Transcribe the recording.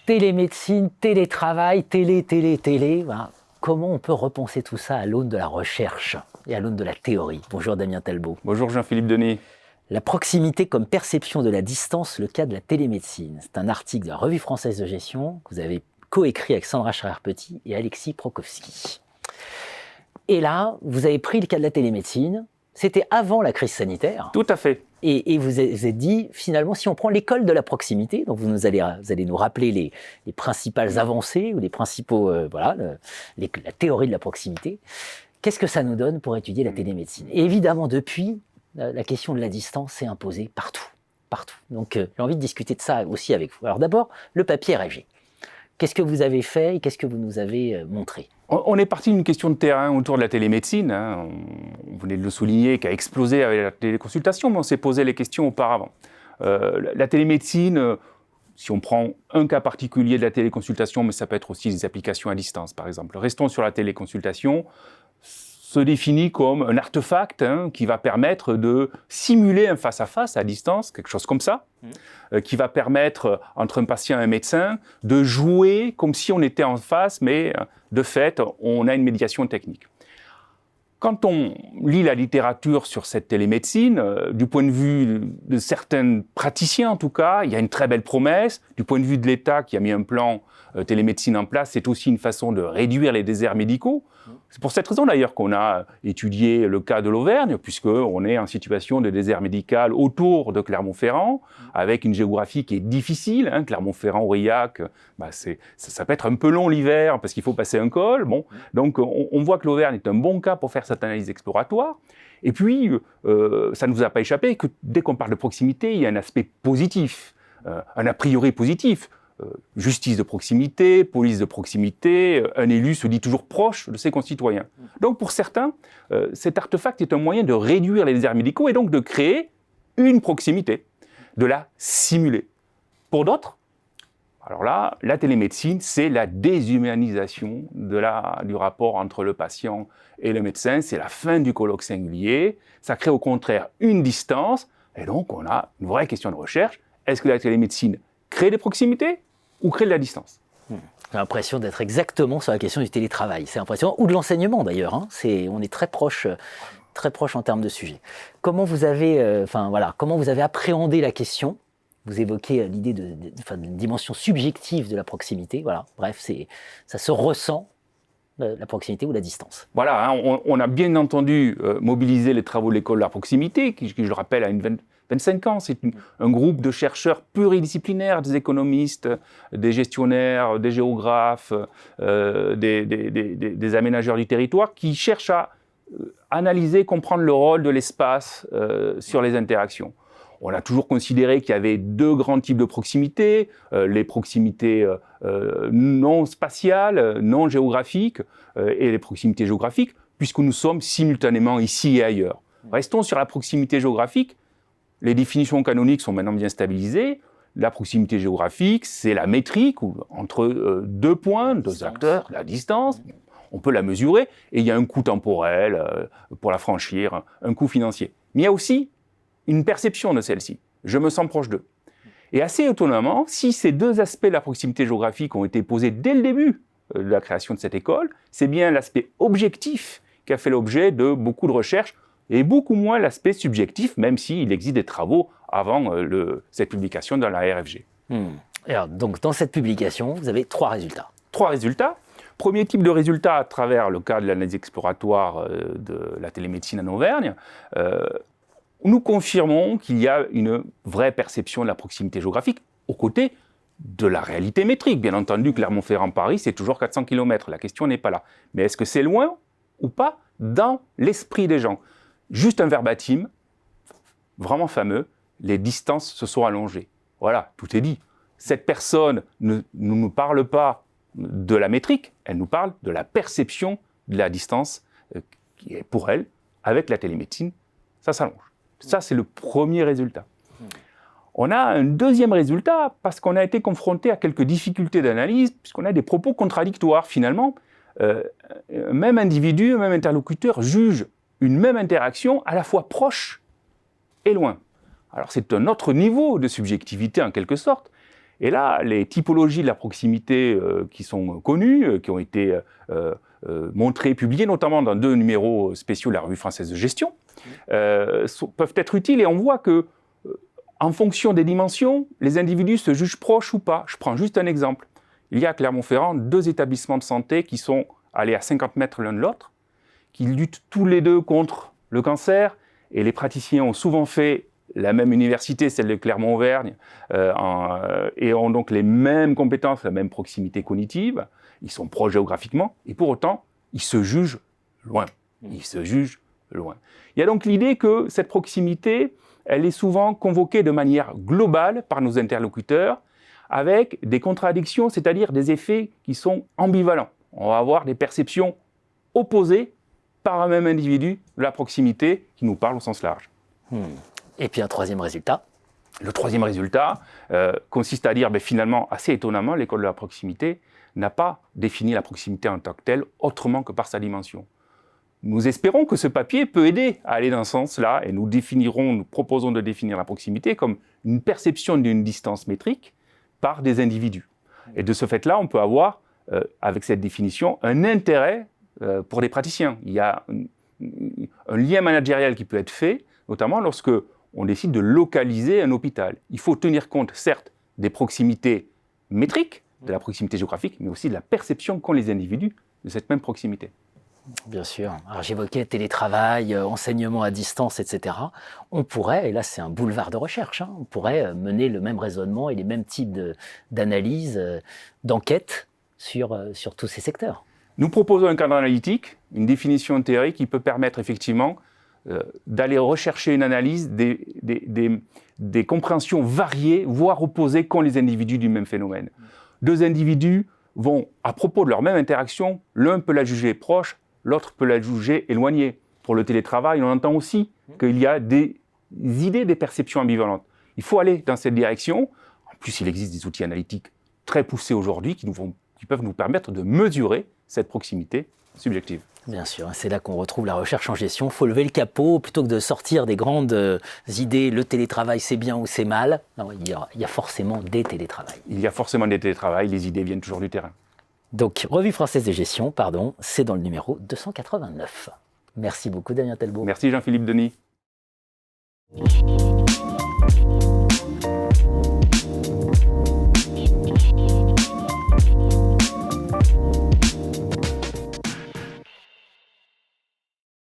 Télémédecine, télétravail, télé. Voilà. Comment on peut repenser tout ça à l'aune de la recherche et à l'aune de la théorie? Bonjour Damien Talbot. Bonjour Jean-Philippe Denis. La proximité comme perception de la distance, le cas de la télémédecine. C'est un article de la Revue française de gestion que vous avez coécrit avec Sandra Schreier-Petit et Alexis Prokofsky. Et là, vous avez pris le cas de la télémédecine. C'était avant la crise sanitaire. Tout à fait. Et vous êtes dit, finalement, si on prend l'école de la proximité, donc vous allez nous rappeler les principales avancées ou les principaux, la théorie de la proximité, qu'est-ce que ça nous donne pour étudier la télémédecine? Et évidemment, depuis, la question de la distance s'est imposée partout. Donc, j'ai envie de discuter de ça aussi avec vous. Alors d'abord, le papier RFG. Qu'est-ce que vous avez fait et qu'est-ce que vous nous avez montré? On est parti d'une question de terrain autour de la télémédecine. On venait de le souligner, qui a explosé avec la téléconsultation, mais on s'est posé les questions auparavant. La télémédecine, si on prend un cas particulier de la téléconsultation, mais ça peut être aussi des applications à distance, par exemple. Restons sur la téléconsultation. Se définit comme un artefact qui va permettre de simuler un face-à-face à distance, quelque chose comme ça, qui va permettre, entre un patient et un médecin, de jouer comme si on était en face, mais de fait, on a une médiation technique. Quand on lit la littérature sur cette télémédecine, du point de vue de certains praticiens en tout cas, il y a une très belle promesse. Du point de vue de l'État qui a mis un plan télémédecine en place, c'est aussi une façon de réduire les déserts médicaux. C'est pour cette raison d'ailleurs qu'on a étudié le cas de l'Auvergne, puisqu'on est en situation de désert médical autour de Clermont-Ferrand, avec une géographie qui est difficile. Clermont-Ferrand, Aurillac, ça peut être un peu long l'hiver, parce qu'il faut passer un col. Bon. Donc on voit que l'Auvergne est un bon cas pour faire cette analyse exploratoire. Et puis, ça ne vous a pas échappé que dès qu'on parle de proximité, il y a un aspect positif, un a priori positif. Justice de proximité, police de proximité, un élu se dit toujours proche de ses concitoyens. Donc pour certains, cet artefact est un moyen de réduire les déserts médicaux et donc de créer une proximité, de la simuler. Pour d'autres, alors là, la télémédecine, c'est la déshumanisation du rapport entre le patient et le médecin, c'est la fin du colloque singulier, ça crée au contraire une distance, et donc on a une vraie question de recherche. Est-ce que la télémédecine crée des proximités ou crée de la distance? J'ai l'impression d'être exactement sur la question du télétravail. C'est impressionnant, ou de l'enseignement d'ailleurs. On est très proche en termes de sujet. Comment vous avez, comment vous avez appréhendé la question? Vous évoquez l'idée d'une dimension subjective de la proximité. Voilà, bref, ça se ressent, la proximité ou la distance. Voilà, on a bien entendu mobilisé les travaux de l'école de la proximité, qui je le rappelle, a 25 ans. C'est un groupe de chercheurs pluridisciplinaires, des économistes, des gestionnaires, des géographes, des aménageurs du territoire, qui cherchent à analyser, comprendre le rôle de l'espace sur les interactions. On a toujours considéré qu'il y avait deux grands types de proximités, les proximités non spatiales, non géographiques, et les proximités géographiques, puisque nous sommes simultanément ici et ailleurs. Restons sur la proximité géographique. Les définitions canoniques sont maintenant bien stabilisées. La proximité géographique, c'est la métrique entre deux points, deux acteurs, la distance. On peut la mesurer et il y a un coût temporel pour la franchir, un coût financier. Mais il y a aussi une perception de celle-ci. Je me sens proche d'eux. Et assez étonnamment, si ces deux aspects de la proximité géographique ont été posés dès le début de la création de cette école, c'est bien l'aspect objectif qui a fait l'objet de beaucoup de recherches et beaucoup moins l'aspect subjectif, même s'il existe des travaux avant cette publication dans la RFG. Alors, donc, dans cette publication, vous avez 3 résultats. 3 résultats. Premier type de résultat à travers le cas de l'analyse exploratoire de la télémédecine en Auvergne. Nous confirmons qu'il y a une vraie perception de la proximité géographique aux côtés de la réalité métrique. Bien entendu, Clermont-Ferrand-Paris, c'est toujours 400 km. La question n'est pas là. Mais est-ce que c'est loin ou pas dans l'esprit des gens? Juste un verbatim, vraiment fameux, les distances se sont allongées. Voilà, tout est dit. Cette personne ne nous parle pas de la métrique, elle nous parle de la perception de la distance qui est pour elle, avec la télémédecine, ça s'allonge. Ça, c'est le premier résultat. On a un deuxième résultat parce qu'on a été confronté à quelques difficultés d'analyse, puisqu'on a des propos contradictoires. Finalement, un même individu, un même interlocuteur juge une même interaction à la fois proche et loin. Alors c'est un autre niveau de subjectivité en quelque sorte. Et là, les typologies de la proximité qui sont connues, qui ont été montrées, publiées, notamment dans 2 numéros spéciaux de la Revue française de gestion, peuvent être utiles. Et on voit que, en fonction des dimensions, les individus se jugent proches ou pas. Je prends juste un exemple. Il y a à Clermont-Ferrand 2 établissements de santé qui sont allés à 50 mètres l'un de l'autre, qui luttent tous les 2 contre le cancer, et les praticiens ont souvent fait la même université, celle de Clermont-Auvergne, et ont donc les mêmes compétences, la même proximité cognitive. Ils sont proches géographiquement, et pour autant, ils se jugent loin. Ils se jugent loin. Il y a donc l'idée que cette proximité, elle est souvent convoquée de manière globale par nos interlocuteurs, avec des contradictions, c'est-à-dire des effets qui sont ambivalents. On va avoir des perceptions opposées par un même individu de la proximité qui nous parle au sens large. Et puis un troisième résultat. Le troisième résultat consiste à dire, finalement, assez étonnamment, l'école de la proximité n'a pas défini la proximité en tant que telle autrement que par sa dimension. Nous espérons que ce papier peut aider à aller dans ce sens-là, et nous proposons de définir la proximité comme une perception d'une distance métrique par des individus. Et de ce fait-là, on peut avoir, avec cette définition, un intérêt pour les praticiens. Il y a un lien managérial qui peut être fait, notamment lorsque on décide de localiser un hôpital. Il faut tenir compte, certes, des proximités métriques, de la proximité géographique, mais aussi de la perception qu'ont les individus de cette même proximité. Bien sûr. Alors j'évoquais télétravail, enseignement à distance, etc. On pourrait, et là c'est un boulevard de recherche, on pourrait mener le même raisonnement et les mêmes types d'analyse, d'enquête sur tous ces secteurs. Nous proposons un cadre analytique, une définition théorique qui peut permettre effectivement d'aller rechercher une analyse des compréhensions variées, voire opposées, qu'ont les individus du même phénomène. 2 individus vont, à propos de leur même interaction, l'un peut la juger proche, l'autre peut la juger éloignée. Pour le télétravail, on entend aussi qu'il y a des idées, des perceptions ambivalentes. Il faut aller dans cette direction. En plus, il existe des outils analytiques très poussés aujourd'hui qui peuvent nous permettre de mesurer cette proximité subjective. Bien sûr, c'est là qu'on retrouve la recherche en gestion. Il faut lever le capot, plutôt que de sortir des grandes idées, le télétravail c'est bien ou c'est mal. Non, il y a forcément des télétravails. Il y a forcément des télétravails, les idées viennent toujours du terrain. Donc, Revue française de gestion, c'est dans le numéro 289. Merci beaucoup Damien Telbaud. Merci Jean-Philippe Denis.